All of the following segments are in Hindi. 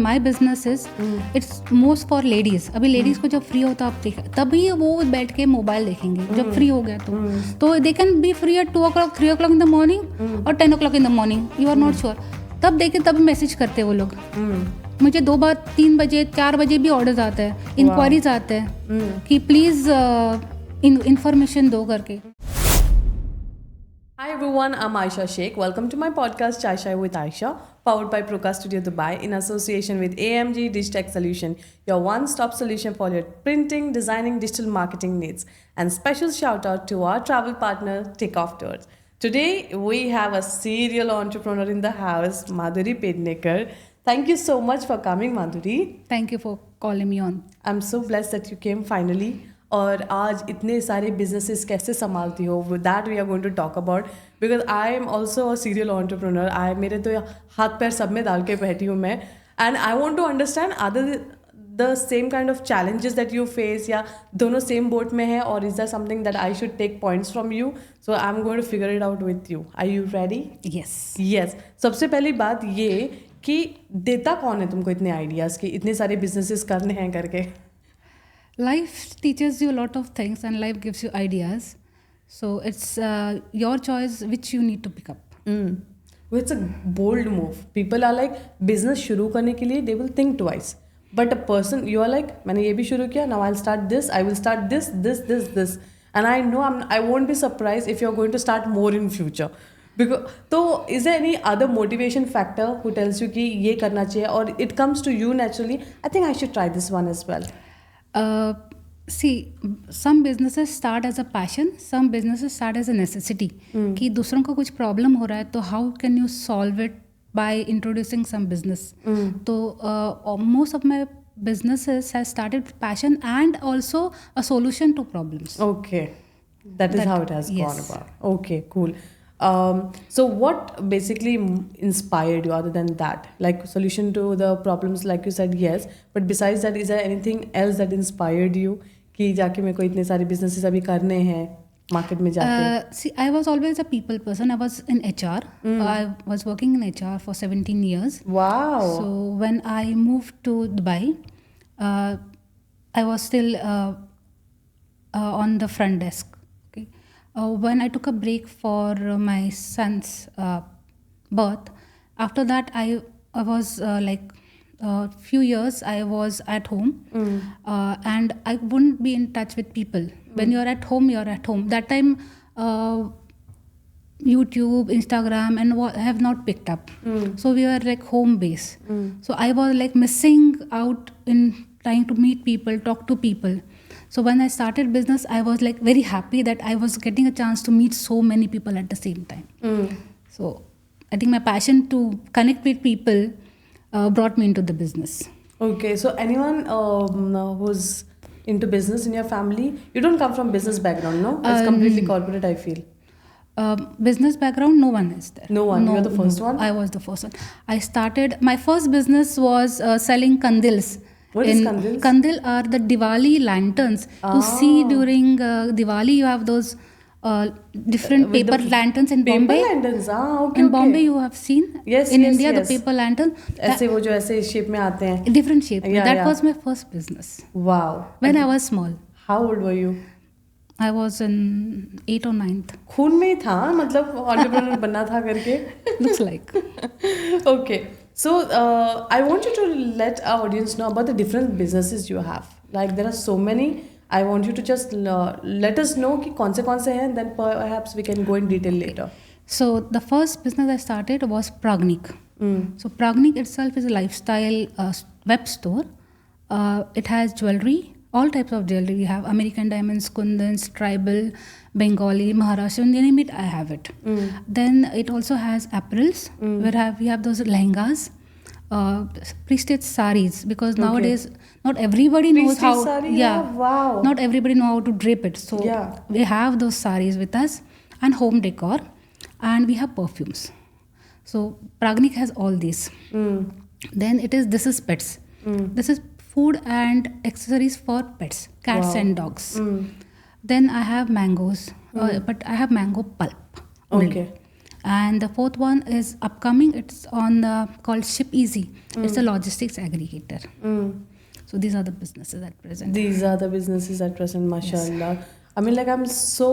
My business is it's most for ladies. अभी लेडीज को जब फ्री होता आप देख तभी वो बैठ के मोबाइल देखेंगे जब फ्री हो गया तो they can be free at 2 o'clock 3 o'clock in the morning और 10 o'clock in the morning. You are not sure. तब देखे तब मैसेज करते वो लोग. मुझे 2 बार 3 बजे 4 बजे भी ऑर्डर्स आते हैं, इंक्वायरीज आते हैं कि प्लीज इंफॉर्मेशन दो करके. Hi everyone, I'm Aisha Sheikh. Welcome to my podcast Chai Shai with Aisha, powered by Proka Studio Dubai in association with AMG Digitech Solution, your one-stop solution for your printing, designing, digital marketing needs. And special shout out to our travel partner Takeoff Tours. Today we have a serial entrepreneur in the house, Madhuri Pednekar. Thank you so much for coming, Madhuri. Thank you for calling me on. I'm so blessed that you came finally. और आज इतने सारे बिजनेसेस कैसे संभालती हो, that we are going to talk about because I am also a serial entrepreneur. मेरे तो हाथ पैर सब में डाल के बैठी हूँ मैं. And I want to understand other the same kind of challenges that you face, या दोनों सेम बोट में है, और is that something that I should take points from you. So I am going to figure it out with you. Are you ready? Yes. सबसे पहली बात ये कि देता कौन है तुमको इतने आइडियाज़ कि इतने सारे बिजनेसेस करने हैं करके? Life teaches you a lot of things and life gives you ideas. So it's your choice which you need to pick up. It's a bold move. People are like, business शुरू करने के लिए they will think twice. But a person, you are like, मैंने ये भी शुरू किया, now I'll start this, I will start this. And I know I won't be surprised if you're going to start more in future. Because, so is there any other motivation factor who tells you कि ये करना चाहिए, or it comes to you naturally, I think I should try this one as well? See, some businesses start as a passion, some businesses start as a necessity. कि दूसरों को कुछ प्रॉब्लम हो रहा है तो how can you solve it by introducing some business. तो most of my businesses has started with passion and also a solution to problems. Okay, that is how it has gone about. Okay, cool. So what basically inspired you other than that? Like solution to the problems, like you said, yes. But besides that, is there anything else that inspired you? कि जाके मेरे को इतने सारे businesses अभी करने हैं market में जाके. See, I was always a people person. I was in HR. I was working in HR for 17 years. Wow. So when I moved to Dubai, I was still on the front desk. When I took a break for my son's birth, after that I was like few years I was at home, and I wouldn't be in touch with people. When you're at home, you're at home. That time YouTube, Instagram and what have not picked up. So we were like home base. So I was like missing out in trying to meet people, talk to people. So when I started business, I was like very happy that I was getting a chance to meet so many people at the same time. So I think my passion to connect with people brought me into the business. Okay, so anyone who's into business in your family, you don't come from business background, no? It's completely corporate, I feel. Business background, no one is there. No one. You're the first one? I was the first one. I started, my first business was selling kandils. What is kandils? Kandil are the Diwali lanterns. You see during Diwali, you have those different paper lanterns in Bombay. Paper lanterns, okay. In Bombay, you have seen. Yes, in yes, India, yes. the paper lantern. ऐसे वो जो ऐसे shape में आते हैं. Different shape. Yeah, that yeah. was my first business. Wow. When I was small. How old were you? I was in 8th or 9th. खून में ही था, मतलब entrepreneur बनना था करके. Looks like. Okay. So I want you to let our audience know about the different businesses you have. Like there are so many. I want you to just let us know कि कौन से हैं. Then perhaps we can go in detail later. So the first business I started was Pragnik. So Pragnik itself is a lifestyle web store. It has jewelry, all types of jewelry. We have American diamonds, kundans, tribal, Bengali, Maharashtrian, you name it, I have it. Then it also has apparels, where we have those lehengas, prestige saris, because nowadays not everybody knows how. Sari, yeah, wow. Not everybody know how to drape it. So we have those saris with us, and home decor, and we have perfumes. So Pragnik has all these. Then this is pets. This is food and accessories for pets, cats and dogs. Then I have mangoes, but I have mango pulp only. Okay. And the fourth one is upcoming. It's on called Ship Easy. It's a logistics aggregator. So these are the businesses at present. These are the businesses at present, mashallah. I mean, like, I'm so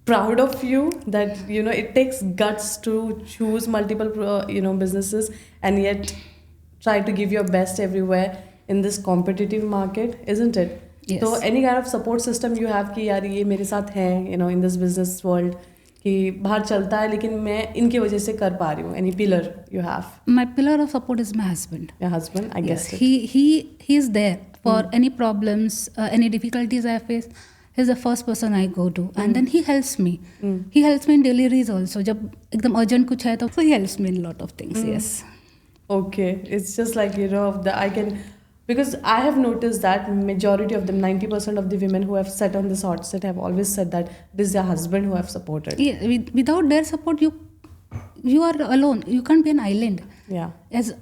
proud of you that, you know, it takes guts to choose multiple, businesses and yet try to give your best everywhere in this competitive market, isn't it? Yes. So any kind of support system you have कि यार ये मेरे साथ है, you know, in this business world, कि बाहर चलता है लेकिन मैं इनकी वजह से कर पा रही हूँ. Any pillar you have? My pillar of support is my husband. Your husband, I guess. He is there for any problems, any difficulties I face. He's the first person I go to, and then he helps me. He helps me in deliveries also. जब एकदम urgent कुछ है तो he helps me in a lot of things. Yes. Okay, it's just like, you know, because I have noticed that majority of them, 90% of the women who have sat on this hot seat have always said that it is their husband who have supported. Yeah, without their support, you are alone. You can't be an island. Yeah. As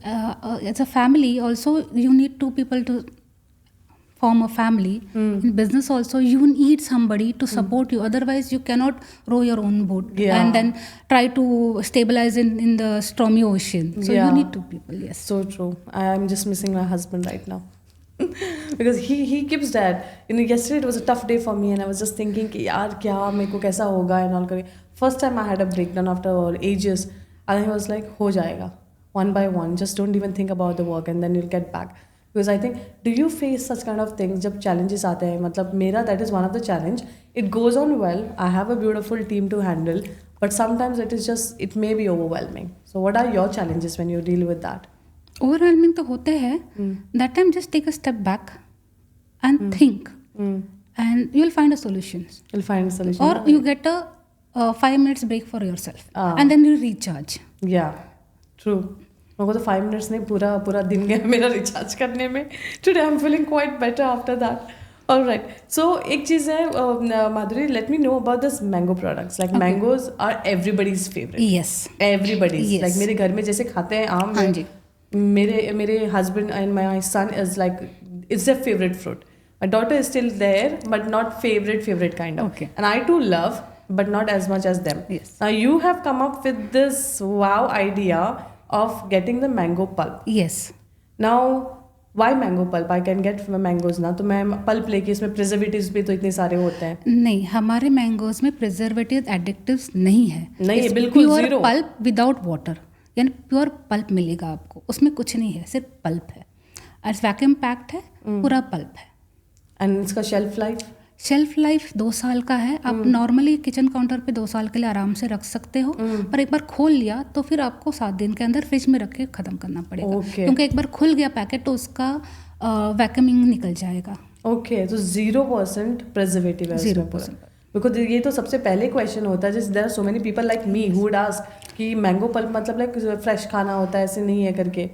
a family, also you need two people to form a family. In business also, you need somebody to support you. Otherwise, you cannot row your own boat and then try to stabilize in the stormy ocean. So you need two people. Yes. So true. I am just missing my husband right now. Because he keeps that. You know, yesterday it was a tough day for me and I was just thinking कि यार क्या मेरे को कैसा होगा and all करके. First time I had a breakdown after ages and he was like हो जाएगा one by one. Just don't even think about the work and then you'll get back. Because I think, do you face such kind of things जब challenges आते हैं? मतलब मेरा that is one of the challenge. It goes on well. I have a beautiful team to handle, but sometimes it may be overwhelming. So what are your challenges when you deal with that? Overwhelming तो होते हैं. That time just take a step back and think, and you'll find a solution. You'll find a solution. Or you get a 5 minutes break for yourself, and then you recharge. Yeah, true. मेरे को तो 5 minutes नहीं पूरा दिन गया मेरा रिचार्ज करने में. Today I'm feeling quite better after that. All right. So एक चीज़ है Madhuri, let me know about this mango products. Like mangoes are everybody's favorite. Yes. Everybody's. Yes. Like मेरे घर में जैसे खाते हैं आम. हाँ जी. मेरे husband and my son is like it's their favorite fruit. My daughter is still there, but not favorite kind of. Okay. And I too love, but not as much as them. Yes. Now you have come up with this wow idea of getting the mango pulp. Yes. Now, why mango pulp? I can get mangoes ना, तो मैं pulp लेके इसमें preservatives भी तो इतने सारे होते हैं. नहीं, हमारे मैंगोज में प्रिजर्वेटिव एडिक्टिव्स नहीं है. नहीं है, बिल्कुल pure zero. Pulp without water, यानी प्योर पल्प मिलेगा आपको. उसमें कुछ नहीं है, सिर्फ पल्प है. और वैक्यूम पैक्ड है, पूरा पल्प है. And इसका shelf life? शेल्फ लाइफ 2 साल का है. आप नॉर्मली किचन काउंटर पे 2 साल के लिए आराम से रख सकते हो, पर एक बार खोल लिया तो फिर आपको 7 दिन के अंदर फ्रिज में रख के ख़त्म करना पड़ेगा. Okay. क्योंकि एक बार खुल गया पैकेट तो उसका वैक्यूमिंग निकल जाएगा. Okay, तो 0% preservative है. 0%. Because ये तो सबसे पहले क्वेश्चन होता है. जैसे there are so many people like me who would ask कि मैंगो पल्प मतलब लाइक फ्रेश खाना होता है, ऐसे नहीं है करके.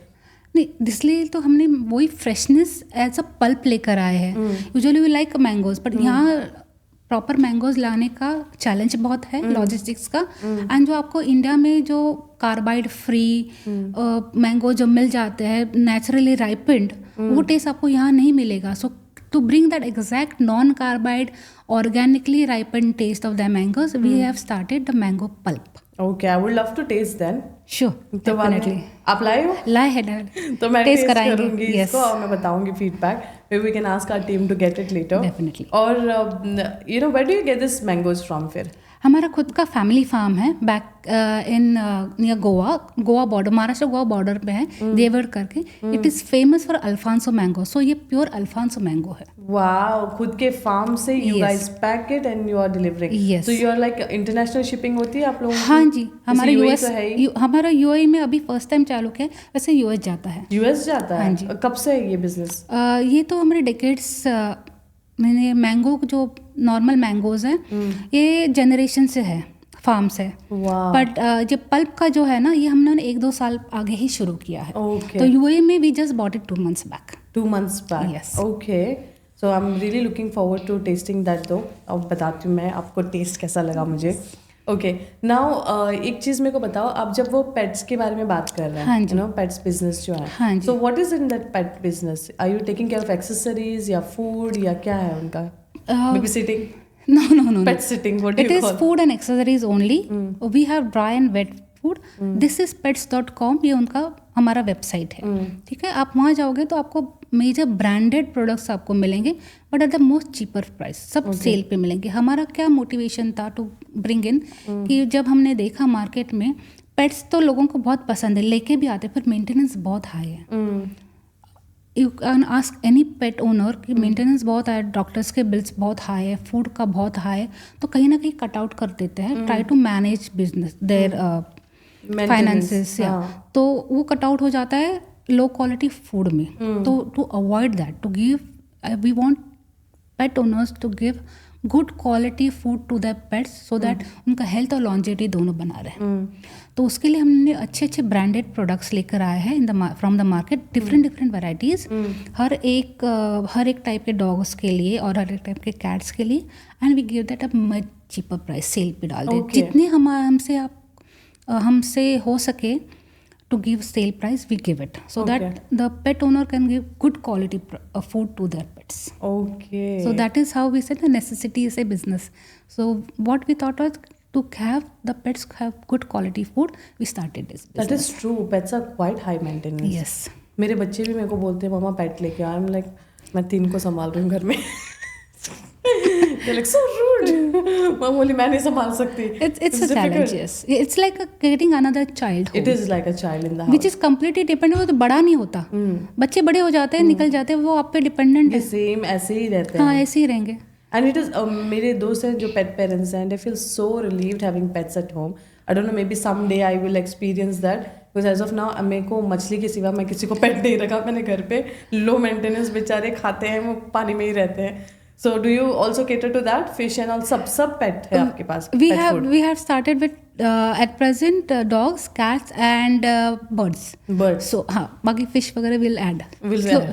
नहीं, इसलिए तो हमने वही फ्रेशनेस एज अ पल्प लेकर आए हैं. Usually we like mangoes, but यहाँ प्रॉपर मैंगोज लाने का चैलेंज बहुत है लॉजिस्टिक्स का. एंड जो आपको इंडिया में जो कार्बाइड फ्री मैंगो जो मिल जाते हैं नेचुरली राइपेंड, वो टेस्ट आपको यहाँ नहीं मिलेगा. सो to bring that exact non-carbide organically ripened taste of the mangoes, we have started the mango pulp. Okay, I would love to taste then. Sure, definitely. आप लाए हो? लाए है ना. तो मैं टेस्ट टेस्ट कराएंगे. करूंगी इसको और मैं बताऊंगी feedback. Maybe we can ask our team to get it later. Definitely. और you know, where do you get this mangoes from फिर? हमारा खुद का फैमिली फार्म है back in near Goa border, Maharashtra Goa border पे है, देवगढ़ करके. It is famous for Alphonso mango. So ये प्योर अल्फांसो मैंगो है. वाओ, खुद के फार्म से you guys pack it and you are delivering. Yes. तो you are like international shipping होती है आप लोगों की? हाँ जी, हमारा यूएस तो है ही. हमारा यूएई में अभी फर्स्ट टाइम चालू किया है. वैसे यूएस जाता है. यूएस जाता है? हाँ जी. कब से है ये बिजनेस? ये तो हमारे डेकेड्स मैंने मैंगो जो नॉर्मल मैंगोज हैं ये जनरेशन से है, फार्म से. बट जो पल्प का जो है ना, ये हमने 1-2 साल आगे ही शुरू किया है. Okay. तो यूएई में we just bought it 2 months back. 2 months back. Yes. Okay. So I'm really looking forward to tasting that though. अब बताती हूँ मैं आपको टेस्ट कैसा लगा मुझे. Okay. Now एक चीज़ मेरे को बताओ, आप जब वो पेट्स के बारे में बात कर रहे हैं, हाँ जी. you know, पेट्स बिजनेस जो है. हाँ जी. So what is in that pet business? Are you taking care of accessories या food या क्या है उनका? Babysitting? No. Pet sitting, what do It you is call? food and accessories only. We have dry and wet food. This is pets.com, ये उनका हमारा वेबसाइट है. ठीक है, आप वहाँ जाओगे तो आपको मेजर ब्रांडेड प्रोडक्ट्स आपको मिलेंगे, but at the most cheaper price. सब सेल पे मिलेंगे. हमारा क्या मोटिवेशन था टू ब्रिंग इन, कि जब हमने देखा मार्केट में पेट्स तो लोगों को बहुत पसंद है, लेके भी आते, पर मेंटेनेंस बहुत हाई है. You can ask any pet owner कि मेंटेनेंस बहुत है, डॉक्टर्स के बिल्स बहुत हाई है, फूड का बहुत हाई है, तो कहीं ना कहीं कट आउट कर देते हैं, try to manage business their finances. तो वो कट आउट हो जाता है लो क्वालिटी फूड में. तो to avoid that, to give, we want pet owners to give good quality food to the pets, so that उनका हेल्थ और लॉन्जेविटी दोनों बना रहे. तो उसके लिए हमने अच्छे अच्छे ब्रांडेड प्रोडक्ट्स लेकर आए हैं in the from the market, different varieties, हर एक टाइप के डॉग्स के लिए और हर एक टाइप के कैट्स के लिए. And we give that a much cheaper price, sale पे डाल दे. जितने हमसे हो सके to give sale price, we give it, so that the pet owner can give good quality food to their pets. Okay. So that is how we said the necessity is a business. So what we thought was to have the pets have good quality food, we started this business. That is true. Pets are quite high maintenance. Yes. मेरे बच्चे भी मेरे को बोलते हैं मामा पेट लेके आओ. I'm like, मैं 3 को संभाल रही हूँ घर में. They're like, so rude. मैं बोली मैं नहीं संभाल सकती. It's a challenge, yes. It's like getting another child home. It is like a child in the house. Which is completely dependent. वो तो बड़ा नहीं होता. बच्चे बड़े हो जाते हैं, निकल जाते हैं, वो आप पे डिपेंडेंट है. सेम ऐसे ही रहते हैं. हाँ, ऐसे ही रहेंगे. And it is मेरे दोस्त हैं जो pet parents हैं, they feel so relieved having pets at home. I don't know, maybe someday I will experience that. Because as of now मेरे को मछली के सिवा मैं किसी को पेट नहीं रखा मैंने घर पे. लो मेंटेनेंस बेचारे खाते हैं, वो पानी में ही रहते हैं. So do you also cater to that? Fish and all, सब pet है आपके पास? We have started with at present dogs, cats and birds. So हाँ, बाकी fish वगैरह will add.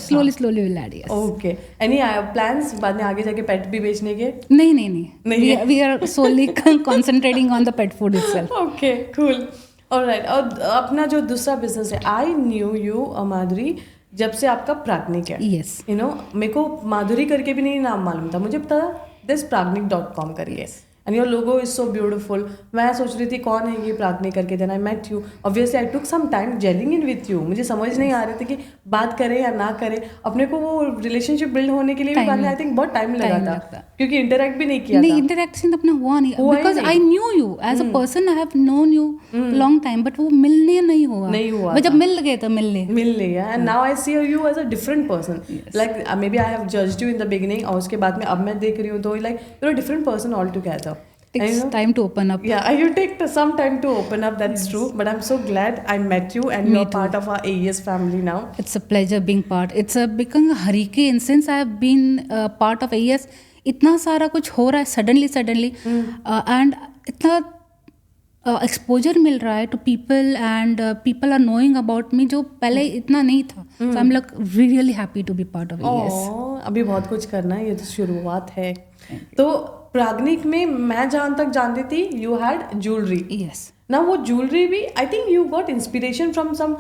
Slowly we'll add. Yes. Okay. Any plans बाद में आगे जाके pet भी बेचने के? नहीं. We are solely concentrating on the pet food itself. Okay, cool. Alright. और अपना जो दूसरा business है, I knew you, माधुरी, जब से आपका प्राग्निक है. Yes. You know, मेरे को माधुरी करके भी नहीं नाम मालूम था. मुझे पता this pragnik.com करके. And your logo is so beautiful. मैं सोच रही थी कौन है ये प्राग्निक करके. Then I met you. Obviously I took some time gelling in with you. मुझे समझ नहीं आ रहे थे कि बात करें या ना करें. अपने को वो रिलेशनशिप बिल्ड होने के लिए भी आई थिंक बहुत टाइम लगा था, क्योंकि इंटरेक्ट भी नहीं किया था. इंटरेक्शन अपना हुआ नहीं, because I knew you as a person. I have known you long time, but वो मिलने नहीं हुआ. जब मिल गए तो मिल ले. And now I see you as a different person. Like maybe I have judged you in the beginning, और उसके बाद में अब मैं देख रही हूँ तो like you are a different person altogether. Takes time to open up. Yeah, you take some time to open up. That's true. But I'm so glad I met you and you're part of our AES family now. It's a pleasure being part. It's becoming a hurricane since I have been part of AES. इतना सारा कुछ हो रहा है suddenly and इतना एक्सपोजर मिल रहा है to people and people are knowing about me, जो पहले इतना नहीं था. So I am like really happy to be part of AES. अभी बहुत कुछ करना है, ये तो शुरुआत है. तो प्राग्निक में मैं जहाँ तक जानती थी यू हैड ज्वेलरी. यस. ना वो ज्वेलरी भी I think you got inspiration from some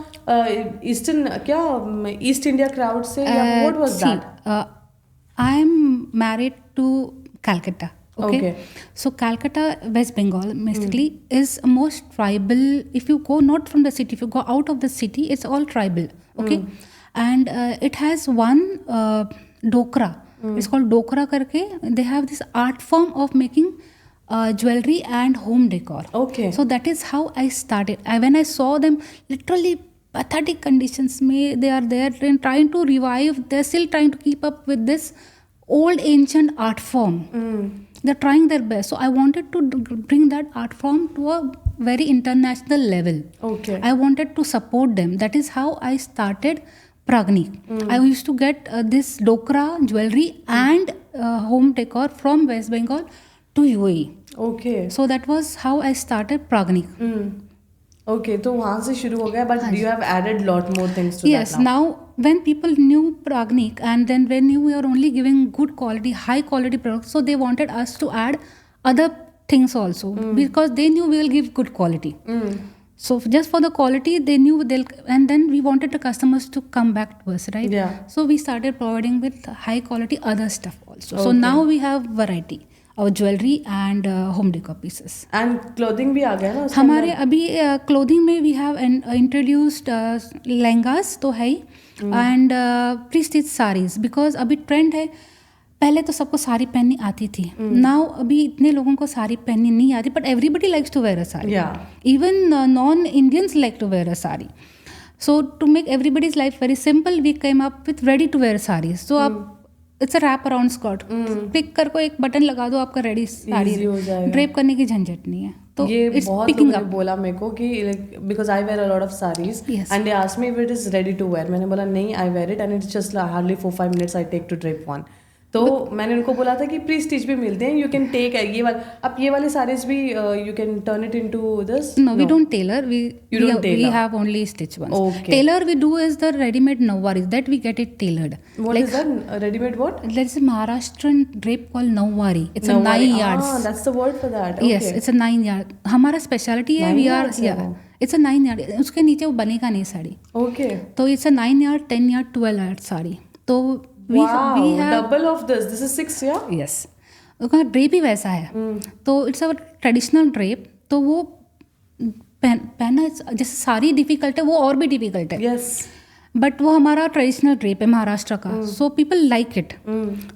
eastern east India crowd से, what was that? I am married to Calcutta. Okay. So Calcutta, West Bengal, basically is most tribal. If you go not from the city, if you go out of the city, it's all tribal. Okay, and it has one dokra. It's called dokra karke. They have this art form of making jewelry and home decor. Okay. So that is how I started. When I saw them, literally pathetic conditions, they are there and trying to revive. They're still trying to keep up with this old ancient art form. They're trying their best. So I wanted to bring that art form to a very international level. Okay. I wanted to support them. That is how I started Pragnik. I used to get this dokra jewelry and home decor from West Bengal to UAE. Okay. So that was how I started Pragnik. Okay, तो वहाँ से शुरू हो गया, but you have added lot more things to yes, that now. Now when people knew Pragnik and then when we are only giving good quality, high quality products, so they wanted us to add other things also because they knew we will give good quality. So just for the quality, they knew and then we wanted the customers to come back to us, right? Yeah. So we started providing with high quality other stuff also. So now we have variety. और jewellery and home decor pieces. And clothing भी आ गया ना उसके हमारे अंदर? अभी क्लोथिंग में वी हैव इंट्रोड्यूस्ड लहंगास तो है ही, and pre stitch saris, because अभी ट्रेंड है. पहले तो सबको साड़ी पहननी आती थी, नाउ अभी इतने लोगों को साड़ी पहननी नहीं आती, but everybody likes to wear a sari. Yeah. Even non-Indians like to wear a sari. So to make everybody's life very simple, we came up with ready-to-wear sarees. So आप it's a wrap around skirt. Click कर को एक बटन लगा दो, आपका रेडी साड़ी, Easy हो जाएगा. ड्रेप करने की झंझट नहीं है. तो ये it's बहुत picking लोगों ने up. बोला मेरे को कि because I wear a lot of saris Yes. And they asked me if it is ready to wear. मैंने बोला नहीं, I wear it and it's just hardly 4-5 minutes I take to drape one. तो मैंने उनको बोला था कि प्री स्टिच भी मिलते हैं, यू कैन टेक ये वाले, अब ये वाले साड़ीज भी you can turn it into this. No, we don't tailor. You don't we tailor. have only stitch ones. Okay. Tailor we do is the ready-made nawwaris that we get it tailored. What is that? Ready-made what? There's a Maharashtrian drape called nawwari. It's a Nawari. 9 yards. Ah, that's the word for that. Yes, Okay. it's a 9 yard. हमारा स्पेशलिटी है 9 we are, yards है yeah, वो. it's a 9 yard. उसके नीचे वो बनेगा नहीं साड़ी, Okay. तो it's a 9 yard, 10 yard, 12 yard sari. तो Wow. we have, Double of this. This is 6, yeah? yes, उसका ड्रेप ही वैसा है. तो इट्स अ ट्रेडिशनल ड्रेप. तो वो पहनना जैसे साड़ी डिफिकल्ट है, वो और भी डिफिकल्ट है, Yes. बट वो हमारा ट्रेडिशनल ड्रेप है महाराष्ट्र का. So people like it.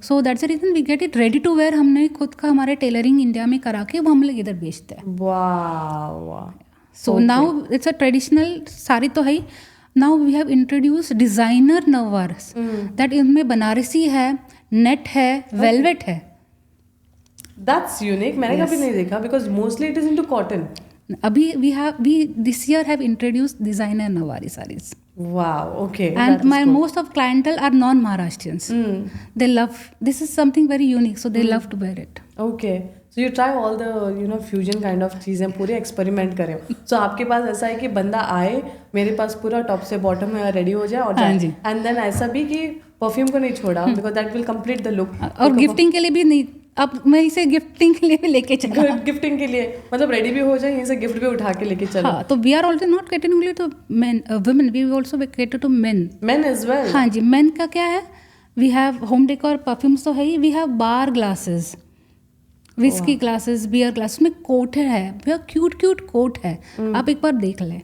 So that's the reason we get it ready to wear. हमने खुद का हमारे टेलरिंग इंडिया में करा के वो हम लोग इधर बेचते हैं. Wow. So now it's a traditional sari तो है ही. Now we have introduced designer नववार्स, that इनमें बनारसी है, नेट है, वेलवेट है. That's unique. मैंने कभी नहीं देखा because mostly it is into cotton. अभी we this year have introduced designer नववारी sarees. Wow. Okay. And that is my good. most of clientele are non-Maharashtrians. They love, this is something very unique, so they love to wear it. Okay. So you try all the fusion kind of चीज़ें पूरे एक्सपेरिमेंट करें. So आपके पास ऐसा है कि बंदा आए, मेरे पास पूरा टॉप से बॉटम में रेडी हो जाए और जाए. एंड देन ऐसा भी कि परफ्यूम को नहीं छोड़ा because that will complete the look. और गिफ्टिंग के लिए भी नहीं, अब मैं इसे गिफ्टिंग के लिए भी लेके चला. गिफ्टिंग के लिए मतलब रेडी भी हो जाए, यहीं से गिफ्ट भी उठा के लेके चलो. हाँ, तो we are also not catering only to men, women, we also cater to men. Men as well. हाँ जी, मेन का क्या है, we have home decor perfumes तो है ही, we have bar glasses, whisky glasses, beer glass में कोट है, बहुत क्यूट कोट है. आप एक बार देख लें.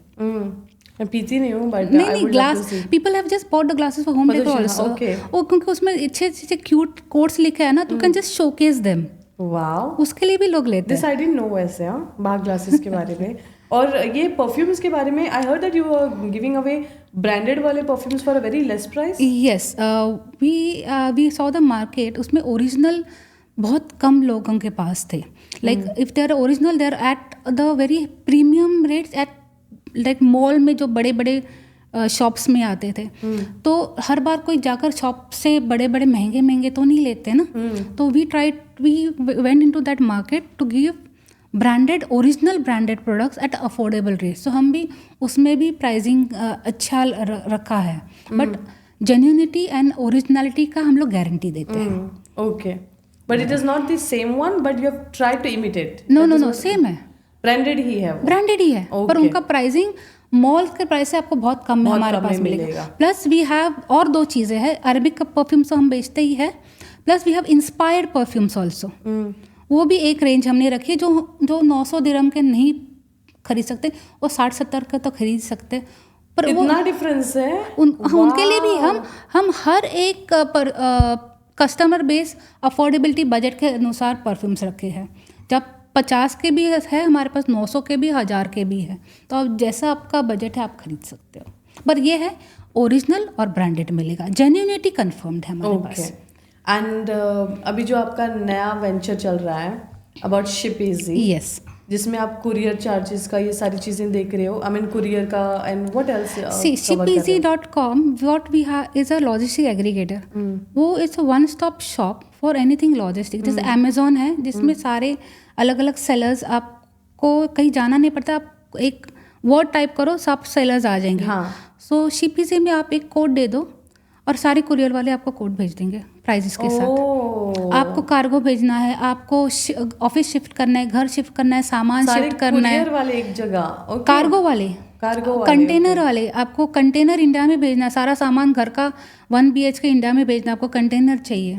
मैं पीती नहीं हूँ बट नहीं glass, people have just bought the glasses for home decor also. वो क्योंकि उसमें अच्छे क्यूट कोट्स लिखे हैं ना, तो can just showcase them. Wow. उसके लिए भी लोग लेते हैं. दिस आई डिडंट नो वैसे. हाँ, बार ग्लासेस के बारे में. और ये परफ्यूम्स के बारे में I heard that you are giving away branded वाले perfumes for a very less price. Yes, we saw the market, उसमें ओरिजिनल बहुत कम लोगों के पास थे. Like if they are original, they are at the very premium rates at like mall में जो बड़े बड़े शॉप्स में आते थे. तो हर बार कोई जाकर शॉप से बड़े बड़े महंगे तो नहीं लेते ना. तो we went into that market to give branded, original branded products at affordable rate. So हम भी उसमें भी प्राइसिंग अच्छा रखा है, बट जेन्युइनिटी एंड ओरिजिनलिटी का हम लोग गारंटी देते हैं. Okay, but it is not the same one, but you have tried to imitate. No, same है, ब्रांडेड ही है वो. ब्रांडेड ही है. Okay. पर उनका प्राइसिंग मॉल के प्राइस से आपको बहुत कम में हमारे पास मिलेगा. प्लस वी हैव और 2 चीज़ें हैं. अरबिक का परफ्यूम्स तो हम बेचते ही है, plus we have inspired perfumes also. वो भी एक रेंज हमने रखी है जो 900 दिरहम के नहीं खरीद सकते, वो 60-70 का तो खरीद सकते. पर इतना डिफरेंस है. उनके लिए भी हम हर एक कस्टमर बेस अफोर्डेबिलिटी बजट के अनुसार परफ्यूम्स रखे हैं. जब 50 के भी है हमारे पास, 900 के भी, 1000 के भी है. तो अब जैसा आपका बजट है आप खरीद सकते हो. पर ये है ओरिजिनल और ब्रांडेड मिलेगा, जेन्युइनिटी कंफर्म्ड है हमारे पास. एंड अभी जो आपका नया वेंचर चल रहा है अबाउट शिप इजी, यस, जिसमें आप कुरियर चार्जेस का ये सारी चीजें देख रहे हो. आई मीन कुरियर का and what else. See, shipeasy.com, what we have is a logistic aggregator. वो it's one stop shop for anything logistic. जैसे अमेजोन है, जिसमें सारे अलग अलग सेलर्स, आपको कहीं जाना नहीं पड़ता. आप एक वर्ड टाइप करो, सब सेलर्स आ जाएंगे. सो शिपीजी में आप एक कोड दे दो और सारे कुरियर वाले आपको कोड भेज देंगे प्राइजेस के साथ. आपको कार्गो भेजना है, आपको ऑफिस शिफ्ट करना है, घर शिफ्ट करना है, सामान शिफ्ट करना है, वाले एक जगह. कार्गो वाले, कंटेनर वाले, आपको कंटेनर इंडिया में भेजना है. सारा सामान घर का 1 BHK इंडिया में भेजना, आपको कंटेनर चाहिए.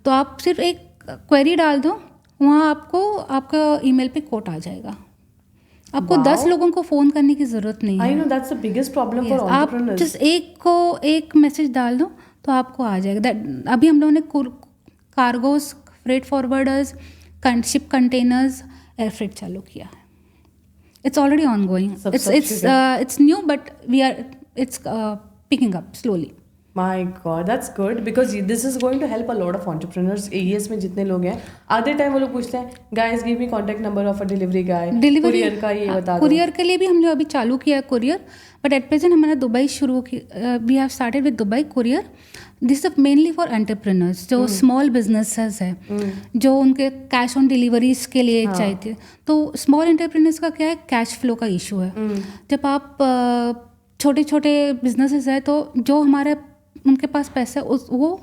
तो आप सिर्फ एक क्वेरी डाल दो वहाँ आपको आपका ईमेल पे कोट आ जाएगा, आपको 10 लोगों को फ़ोन करने की ज़रूरत नहीं है। I know that's the biggest problem for आप एंटरप्रेन्योर्स। जिस एक को एक मैसेज डाल दो तो आपको आ जाएगा। अभी हम लोगों ने cargos, freight forwarders, ship containers, air freight चालू किया है। It's already ongoing, it's new but we are it's picking up slowly. My God, that's good because this is going to help a lot of entrepreneurs. AES में जितने लोग हैं, आधे टाइम वो लोग पूछते हैं, guys give me contact number of a delivery guy. Courier का ये बता दो। कुरियर के लिए भी हमने अभी चालू किया है कुरियर, बट एट प्रेजेंट हमने दुबई शुरू की, we have started with Dubai courier. This is mainly for entrepreneurs जो स्मॉल बिजनेसेस है, जो उनके कैश ऑन डिलीवरीज के लिए चाहिए। तो स्मॉल एंटरप्रेन्योर्स का क्या है, कैश फ्लो का इशू है। जब आप छोटे छोटे बिजनेसेस है तो जो हमारे उनके पास पैसा वो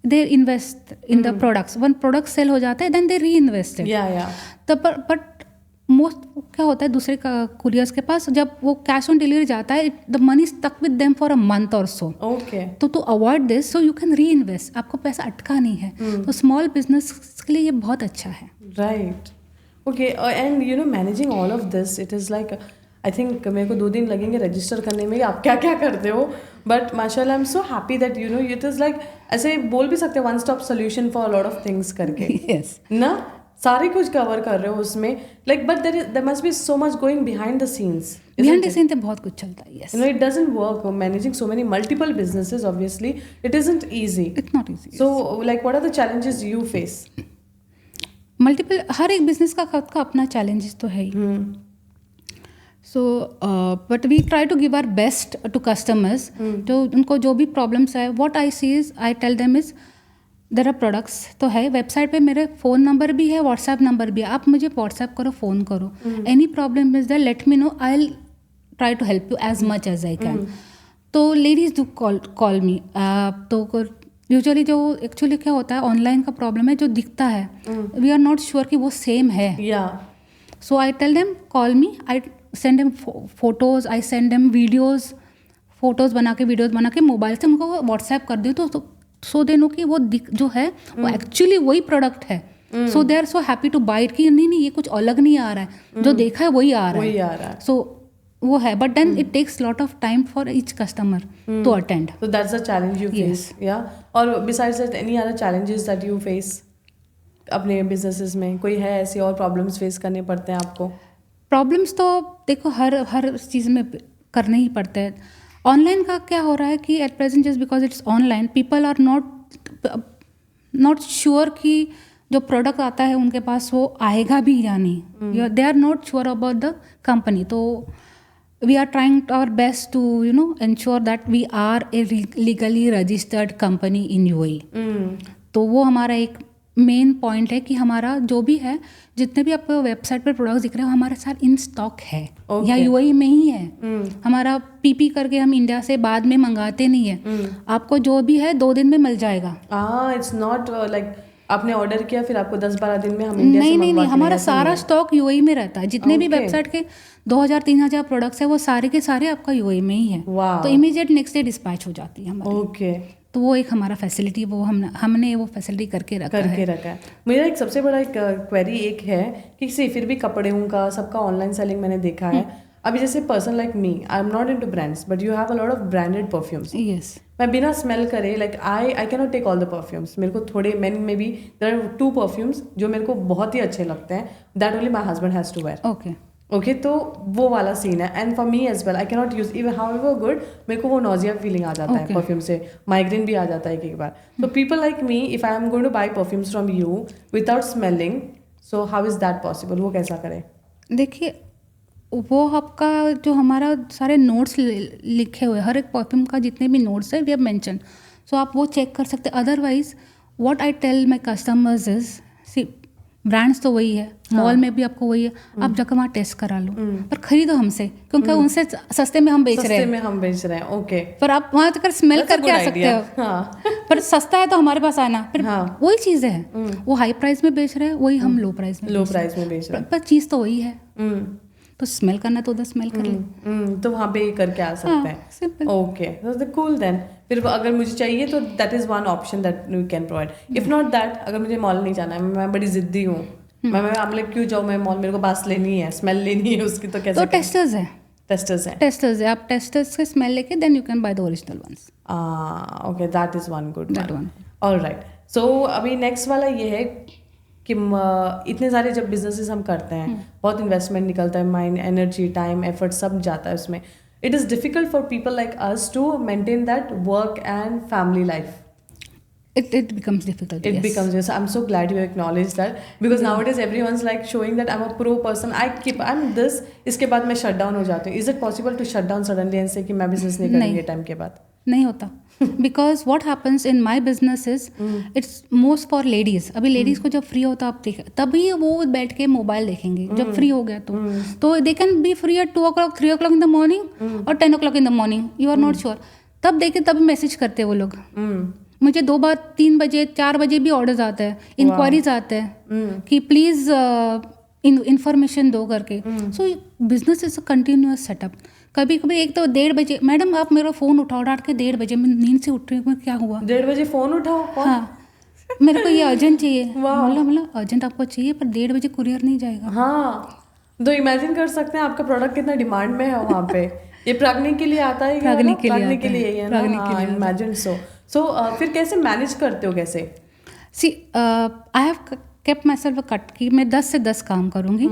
they invest in the products, one product sale हो जाता है देन दे री इन्वेस्ट तो बट मोस्ट क्या होता है दूसरे कुरियर्स के पास, जब वो कैश ऑन डिलीवरी जाता है the money stuck with them for a month और सो। तो to avoid this so you can reinvest, आपको पैसा अटका नहीं है। तो स्मॉल बिजनेस के लिए ये बहुत अच्छा है। Right, okay. And you know managing all of this, it is like I think मेरे को 2 दिन लगेंगे रजिस्टर करने में आप क्या क्या करते हो, बट माशाल्लाह I am so happy that you know it is like ऐसे बोल भी सकते हैं one stop solution for lot of things करके। yes. ना सारे कुछ कवर कर रहे हो उसमें, like but there must be so much going behind the scenes. Behind the scene तो बहुत कुछ चलता है। yes. You know it doesn't work managing so many multiple businesses, obviously it isn't easy. It's not easy. So like what are the challenges you face? Multiple, हर एक बिजनेस का खुद का अपना चैलेंजेस तो है ही। So but we try to give our best to customers. जो उनको जो भी प्रॉब्लम्स है, what I see is I tell them is there are products तो है, वेबसाइट पे मेरे फ़ोन नंबर भी है, व्हाट्सएप नंबर भी है, आप मुझे व्हाट्सएप करो, फ़ोन करो, any problem is there let me know, I will try to help you as much as I can. तो लेडीज डू कॉल मी। तो यूजुअली जो एक्चुअली क्या होता है ऑनलाइन का प्रॉब्लम है, जो दिखता है वी आर नॉट श्योर कि वो सेम है। So I tell them call me, I send them photos, I send them videos, photos बना के वीडियोज़ बना के मोबाइल से उनको व्हाट्सएप कर दी तो सो दे नो कि वो जो है वो एक्चुअली वही प्रोडक्ट है। So they are so happy to buy it कि नहीं ये कुछ अलग नहीं आ रहा है, जो देखा है वही आ रहा है। सो वो है, but then it takes lot of time for each customer to attend. So that's the challenge you face. Yeah. और besides that any other challenges that you face अपने businesses में, कोई है ऐसी और problems face करने पड़ते हैं आपको? प्रॉब्लम्स तो देखो हर चीज़ में करने ही पड़ते हैं। ऑनलाइन का क्या हो रहा है कि at present just because it's online people are not sure कि जो प्रोडक्ट आता है उनके पास वो आएगा भी या नहीं, they are not sure about the company. तो we are trying our best to ensure that we are a legally registered company in UAE. तो वो हमारा एक मेन पॉइंट है कि हमारा जो भी है, जितने भी आपको वेबसाइट पर प्रोडक्ट्स दिख रहे हो हमारे साथ इन स्टॉक है या UAE में ही है। हमारा पीपी करके हम इंडिया से बाद में मंगाते नहीं है। आपको जो भी है 2 दिन में मिल जाएगा। इट्स नॉट लाइक आपने ऑर्डर किया फिर आपको 10-12 दिन में हम इंडिया से नहीं, हमारा सारा स्टॉक UAE में रहता है। जितने भी वेबसाइट के 2000-3000 प्रोडक्ट्स है वो सारे के सारे आपका UAE में ही है। तो इमीडिएट नेक्स्ट डे डिस्पैच हो जाती है हमारी। ओके, तो वो एक हमारा फैसिलिटी वो हमने वो फैसिलिटी करके रखा है। मेरा एक सबसे बड़ा एक क्वेरी एक है कि फिर भी कपड़ों का सबका ऑनलाइन सेलिंग मैंने देखा है। अभी जैसे person like me, I am not into brands but you have a lot of branded perfumes. Yes, मैं बिना स्मेल करे like I can not take all the perfumes. मेरे को थोड़े मैन में भी देयर आर 2 परफ्यूम्स जो मेरे को बहुत ही अच्छे लगते हैं, that only my husband has to wear. Okay, तो वो वाला सीन है। And for me as well I can not use even however good, मेरे को वो नॉजिया फीलिंग आ जाता है परफ्यूम से, माइग्रेन भी आ जाता है एक बार। तो people like me if I am going two by perfumes from you without smelling, so how is that possible? वो कैसा करें? देखिए, वो आपका जो हमारा सारे नोट्स लिखे हुए हर एक परफ्यूम का जितने भी नोट्स है वी हैव मेंशन, सो आप वो चेक कर सकते हैं। Otherwise what I tell my customers is see brands तो वही है, मॉल में भी आपको वही है, आप जाकर वहाँ टेस्ट करा लो, पर खरीदो हमसे क्योंकि उनसे सस्ते में हम बेच रहे हैं। ओके, पर आप वहाँ जाकर स्मेल करके आ सकते हो। पर सस्ता है तो हमारे पास आना, फिर वही चीज़ है, वो हाई प्राइस में बेच रहे हैं, वही हम लो प्राइस में बेच रहे हैं, पर चीज़ तो वही है। तो स्मेल करना तो उधर स्मेल कर ले, तो वहाँ पे करके आ सकते हैं। Okay, cool then. फिर अगर मुझे चाहिए तो that is one option that we can provide. If not that, अगर मुझे मॉल नहीं जाना है, मैं बड़ी जिद्दी हूँ, मैं मतलब क्यों जाऊँ मैं मॉल, मेरे को बास लेनी है, स्मेल लेनी है उसकी, तो कैसे? तो टेस्टर्स है, टेस्टर्स है। टेस्टर्स है, आप टेस्टर्स के स्मेल लेके then you can buy the original ones. Okay, that is one good That one. Alright. So अभी नेक्स्ट वाला ये है कि इतने सारे जब बिजनेसेस हम करते हैं, बहुत इन्वेस्टमेंट निकलता है, माइंड, एनर्जी, टाइम, एफर्ट सब जाता है उसमें। It is difficult for people like us to maintain that work and family life. It becomes difficult. It yes. becomes, yes, I'm so glad you acknowledge that, because nowadays everyone's like showing that I'm a pro person, I'm this, इसके बाद मैं shut down हो जाती हूँ। Is it possible to shut down suddenly and say कि मैं business नहीं करूँगी टाइम के बाद? नहीं होता, because what happens in my business is it's most for ladies. अभी लेडीज को जब फ्री होता आप देख, तभी वो बैठ के मोबाइल देखेंगे जब फ्री हो गया तो they can be free at 2 o'clock 3 o'clock in the morning और 10 o'clock in the morning, you are not sure. तब देखे तब मैसेज करते वो लोग, मुझे 2 बार 3 बजे 4 बजे भी ऑर्डर्स आते हैं, इंक्वायरीज आते हैं कि प्लीज इंफॉर्मेशन दो करके। सो business is a continuous setup. कभी कभी एक तो 1:30 बजे, मैडम आप मेरा फ़ोन उठाओ, डांट के 1:30 बजे मैं नींद से उठ रही हूँ, क्या हुआ? 1:30 बजे फ़ोन उठाओ? हाँ, मेरे को ये अर्जेंट चाहिए। मतलब अर्जेंट आपको चाहिए पर 1:30 बजे कुरियर नहीं जाएगा। हाँ, तो इमेजिन कर सकते हैं आपका प्रोडक्ट कितना डिमांड में है वहाँ पे। ये प्राग्निक के लिए आता है, प्राग्निक के लिए है ना? इमेजिन सो फिर कैसे मैनेज करते हो कैसे? See I have kept myself cut कि मैं 10 से 10 काम करूँगी।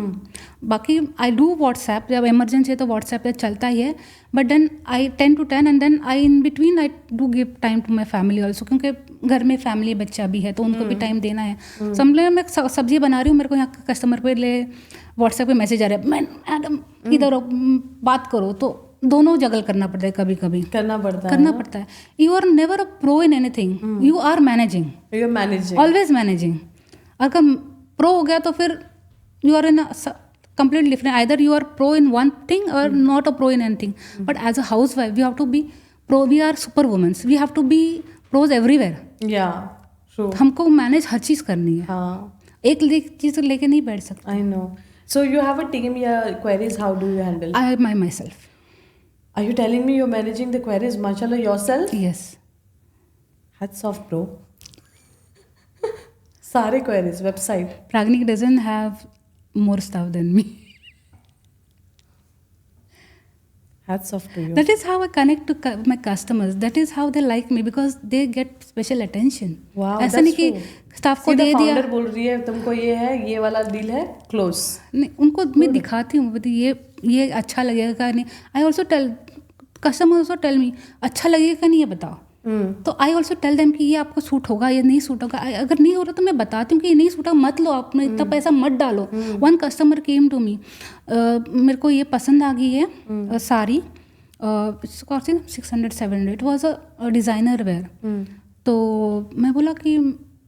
बाकी आई डू व्हाट्सएप, जब इमरजेंसी है तो व्हाट्सएप पे चलता ही है, but then I 10 to 10 and then I in between I do give time to my family also, क्योंकि घर में फैमिली बच्चा भी है तो उनको भी टाइम देना है। समझ मैं सब्जी बना रही हूँ, मेरे को यहाँ कस्टमर पे ले व्हाट्सएप पे मैसेज आ रहा है, मैडम इधर बात करो, तो दोनों जगल करना पड़ता है, कभी कभी करना पड़ता है। You are never a pro in anything, you are managing, always managing. अगर प्रो हो गया तो फिर you are in completely different, either you are pro in one thing or not a pro in anything, but as a housewife we have to be pro, we are superwomen, we have to be pros everywhere. Yeah, true. हमको मैनेज हर चीज़ करनी है। हाँ, एक चीज़ लेके नहीं बैठ सकते। I know. So you have a team, yeah, queries, how do you handle? I myself. Are you telling me you're managing the queries, mashallah, yourself? Yes. Hats off, bro. सारे queries, website. Pragnik doesn't have more stuff than me. Hats off to you. That is how I connect to my customers. That is how they like me, because they get special attention. Wow, ऐसा नहीं कि स्टाफ को दे दिया, फाउंडर बोल रही है तुमको ये है, ये वाला डील है, क्लोज। नहीं, उनको मैं दिखाती हूँ, ये अच्छा लगेगा का नहीं। I also tell customer also tell me अच्छा लगेगा का नहीं, ये बताओ। तो आई ऑल्सो टेल देम कि ये आपको सूट होगा, ये नहीं सूट होगा। अगर नहीं हो रहा तो मैं बताती हूँ कि ये नहीं सूट होगा, मत लो, आपने इतना पैसा मत डालो। One customer came to me, मेरे को ये पसंद आ गई है sari, 600-700, it was a designer wear. तो मैं बोला कि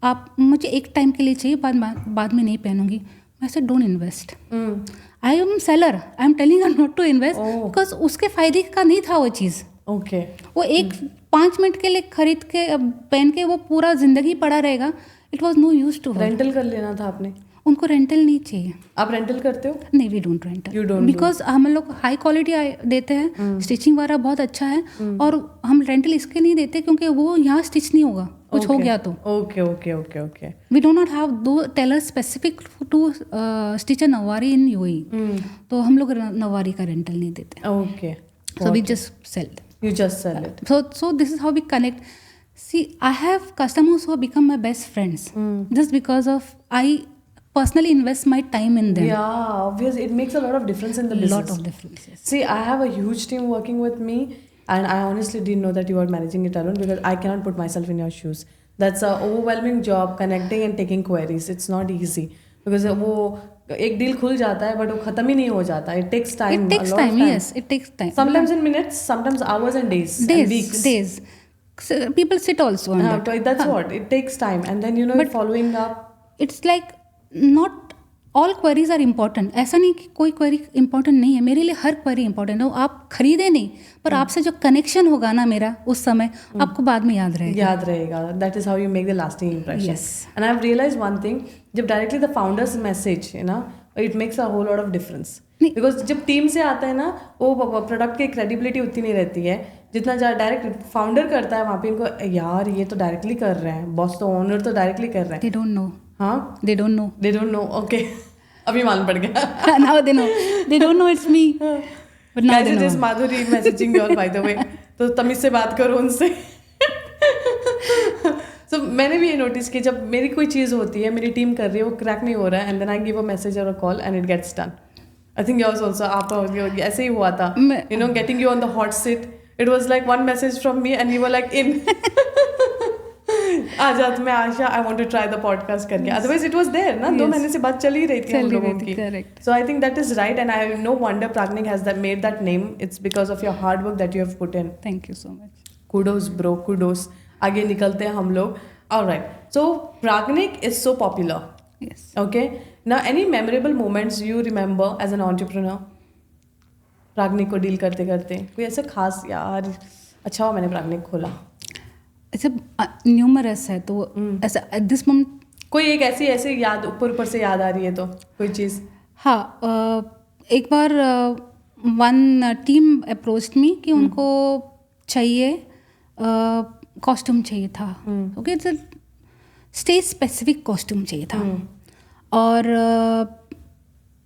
आप मुझे एक टाइम के लिए चाहिए, बाद में नहीं पहनूंगी। मैं say don't invest, I am seller, I am telling her not to invest, because उसके फायदे का नहीं था वो चीज़। ओके, वो 5 मिनट के लिए खरीद के पहन के वो पूरा जिंदगी पड़ा रहेगा। It was no use to. Rental कर लेना था आपने। उनको रेंटल नहीं चाहिए। आप रेंटल करते हो? नहीं, वी डोंट रेंटल, बिकॉज हम लोग हाई क्वालिटी देते हैं, स्टिचिंग वगैरह बहुत अच्छा है, और हम रेंटल इसके नहीं देते क्योंकि वो यहाँ स्टिच नहीं होगा, कुछ हो गया तो। Okay okay okay okay. We do not have two tailors specific to stitch a navari in UAE, तो हम लोग नवारी का रेंटल नहीं देते। Okay, so we just sell them. You just sell it. So this is how we connect. See, I have customers who have become my best friends just because of I personally invest my time in them. Yeah, obviously it makes a lot of difference in the business. Lot of difference, yes. See, I have a huge team working with me, and I honestly didn't know that you are managing it alone, because I cannot put myself in your shoes. That's an overwhelming job, connecting and taking queries. It's not easy because वो एक डील खुल जाता है बट वो खत्म ही नहीं हो जाता। It takes time. It takes time. Yes, it takes time. Sometimes in minutes, sometimes hours and days. And weeks. Days. So people sit also on that. That's what it takes time, and then but following up. It's like not all queries are important. ऐसा नहीं कि कोई क्वेरी इंपॉर्टेंट नहीं है, मेरे लिए हर क्वेरी इंपॉर्टेंट है। आप खरीदे नहीं, पर आपसे जो कनेक्शन होगा ना मेरा उस समय, आपको बाद में याद रहेगा। That is how you make the lasting impression. Yes. And I've realized one thing, जब directly the founders message, it makes a whole lot of difference. Because जब टीम से आता है ना, वो प्रोडक्ट की क्रेडिबिलिटी उतनी नहीं रहती है जितना डायरेक्ट फाउंडर करता है। वहाँ पे इनको यार ये तो डायरेक्टली कर रहे हैं, बॉस तो ओनर तो डायरेक्टली कर रहे हैं। They don't know. हाँ, They don't know. they don't know. Okay. अभी मालूम पड़ गया. Now they know. They don't know it's me. But now Guys, they it is know. Madhuri messaging you all, by the way. तो तमीज से बात करो उनसे. So मैंने भी ये नोटिस किया, जब मेरी कोई चीज़ होती है, मेरी टीम कर रही है, वो क्रैक नहीं हो रहा है, and then I give a message or a call and it gets done. I think yours also, आप ऐसे ही हुआ था. You know, getting you on the hot seat. It was like one message from me and you were like in. आजाद में आशा, I want to try the podcast करके. Otherwise it was there ना, 2 महीने से बात चल ही रही थी हम लोगों की. Correct. So I think that is right, and I no wonder Pragnik has made that name. It's because of your hard work that you have put in. Thank you so much. Kudos bro, kudos. आगे निकलते हैं हम लोग. Alright. So Pragnik is so popular. Yes. Okay. Now any memorable moments you remember as an entrepreneur? प्राग्निक को डील करते करते कोई ऐसा खास, यार अच्छा हुआ मैंने प्राग्निक खोला. ऐसे न्यूमरस है तो ऐसा एट दिस मोमेंट कोई एक ऐसी याद ऊपर से याद आ रही है तो कोई चीज़. हाँ, एक बार वन टीम अप्रोच्ड मी कि उनको चाहिए कॉस्ट्यूम चाहिए था. Okay, it's stage specific costume चाहिए था. और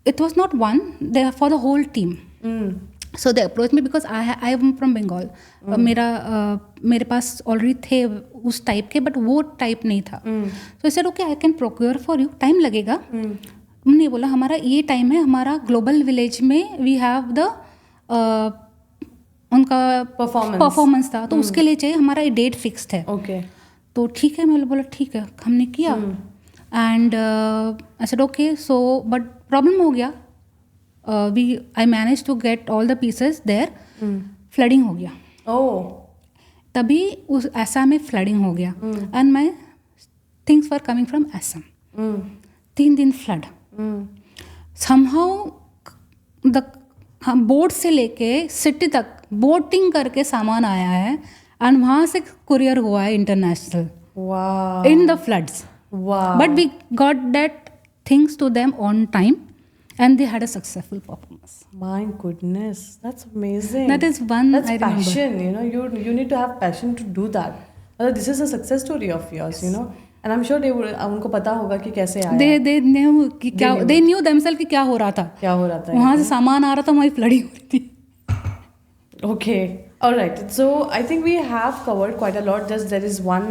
it was not one, they for the whole team. So they approached me because I am from Bengal. मेरे पास ऑलरेडी थे उस टाइप के, बट वो टाइप नहीं था. So I said okay, I can procure for you. Time लगेगा. उन्होंने बोला हमारा ये टाइम है, हमारा ग्लोबल विलेज में वी हैव द उनका परफॉर्मेंस था, तो उसके लिए चाहिए, हमारा ये डेट फिक्स्ड है. ओके. तो ठीक है, मैंने बोला ठीक है, हमने किया. And I said okay. So but problem हो गया. I managed to get all the pieces there. Flooding हो गया. तभी उस असम में फ्लडिंग हो गया. And my things were coming from Assam. 3 दिन फ्लड. समहाउ द बोट से लेके सिटी तक बोटिंग करके सामान आया है, एंड वहाँ से कुरियर हुआ है international in the floods. But we got that things to them on time. And they had a successful performance. My goodness, that's amazing. That is one. That's I remember. passion. You know, you need to have passion to do that. This is a success story of yours. You know, and I'm sure they would. उनको पता होगा कि कैसे आया. They knew कि क्या. They knew themselves कि क्या हो रहा था. क्या हो रहा था. वहाँ से सामान आ रहा था, वहीं फ्लडिंग हो रही थी. Okay, all right. So I think we have covered quite a lot. Just there is one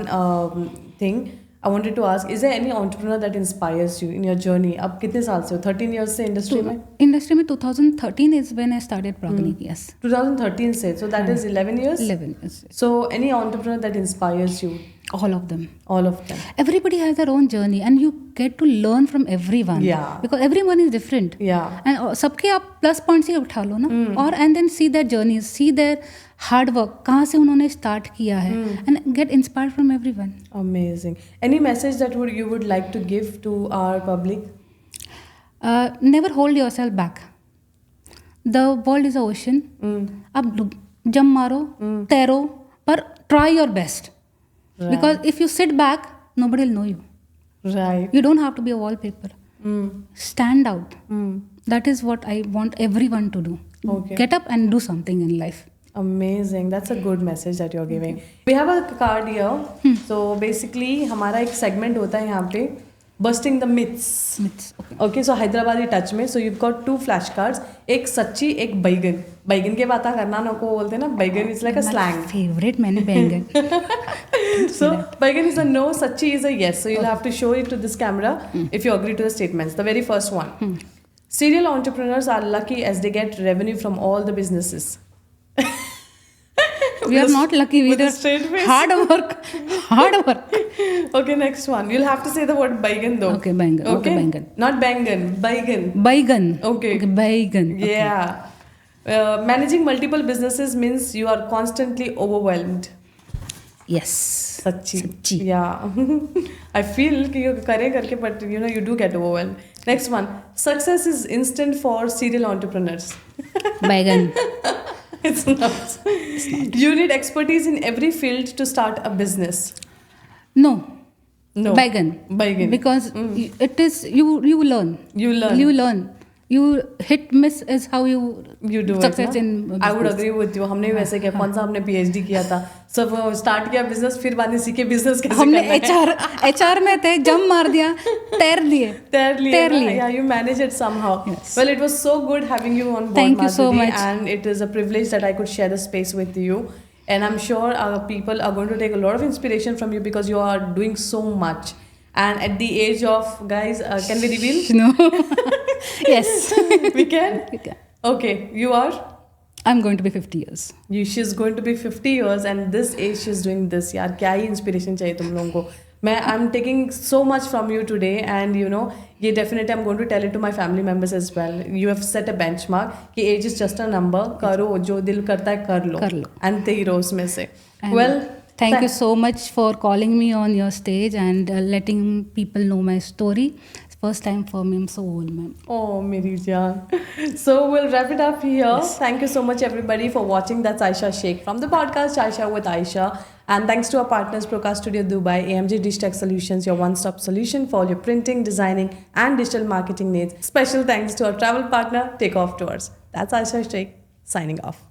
thing I wanted to ask, is there any entrepreneur that inspires you in your journey? अब कितने साल से हो? 13 years से इंडस्ट्री में? इंडस्ट्री में 2013 is when I started Pragnik. Yes. 2013 से, so that is 11 years? 11 years. So any entrepreneur that inspires you? All of them. All of them. Everybody has their own journey and you get to learn from everyone. Yeah. Because everyone is different. Yeah. And सबके आप प्लस पॉइंट्स ही उठा लो ना. और and then see their journeys, see their hard work, कहाँ से उन्होंने स्टार्ट किया है, and get inspired from everyone. Amazing. Any message that you would like to give to our public? Never hold yourself back. The world is an ocean. अब जम मारो, तैरो, पर try your best. Right. Because if you sit back, nobody will know you. Right. You don't have to be a wallpaper. Stand out. That is what I want everyone to do. Okay. Get up and do something in life. Amazing. That's a good message that you're giving. We have a card here. So basically हमारा एक segment होता है यहाँ पे busting the myths. Okay, so Hyderabadi touch में so you've got 2 flash cards. एक सच्ची, एक बैगन. बैगन के बात करना ना को बोलते हैं ना, बैगन is like a slang. Favorite मैंने बैगन. So बैगन is a no, सच्ची is a yes. So you'll have to show it to this camera if you agree to the statements. The very first one. Serial entrepreneurs are lucky as they get revenue from all the businesses. We are not lucky. We are hard work. Okay, next one. You'll have to say the word baigan though. Okay, baigan. Okay, baigan. Not bangan, baigan. Baigan. Okay, baigan. Yeah. Managing multiple businesses means you are constantly overwhelmed. Yes. Sachi. Yeah. I feel कि you करे करके, but you know you do get overwhelmed. Next one. Success is instant for serial entrepreneurs. Baigan. It's not. You need expertise in every field to start a business. No. Baigan. Because it is you learn. You learn. you hit miss is how you do it, success na? in I would business. agree with you. हमने भी वैसे किया, कौन सा हमने PhD किया था, सब स्टार्ट किया बिजनेस, फिर बाद में सीखे बिजनेस कैसे हमने करना है। HR में थे, जम मार दिया, तैर लिए तैर तैर लिए। लिए। Yeah, you manage it somehow. Yes. Well, it was so good having you on board, Thank you so Madhuri, much. and it is a privilege that I could share the space with you. And I'm sure our people are going to take a lot of inspiration from you because you are doing so much. And at the age of, guys, can we reveal? No. Yes. We can? You can. Okay, you are? I'm going to be 50 years. She's going to be 50 years and this age she's doing this. यार क्या ही इंस्पिरेशन चाहिए तुम लोगों को. I'm taking so much from you today, and you know, ये definitely I'm going to tell it to my family members as well. You have set a benchmark कि age is just a number. करो जो दिल करता है कर लो. And थे heroes में से. And Well, thank you so much for calling me on your stage and letting people know my story. It's first time for me. I'm so old, ma'am. Oh, Meri Jaan. So we'll wrap it up here. Yes. Thank you so much, everybody, for watching. That's Aisha Sheikh from the podcast Aisha with Aisha. And thanks to our partners, Procast Studio Dubai, AMG Dish Tech Solutions, your one-stop solution for all your printing, designing, and digital marketing needs. Special thanks to our travel partner, Takeoff Tours. That's Aisha Sheikh signing off.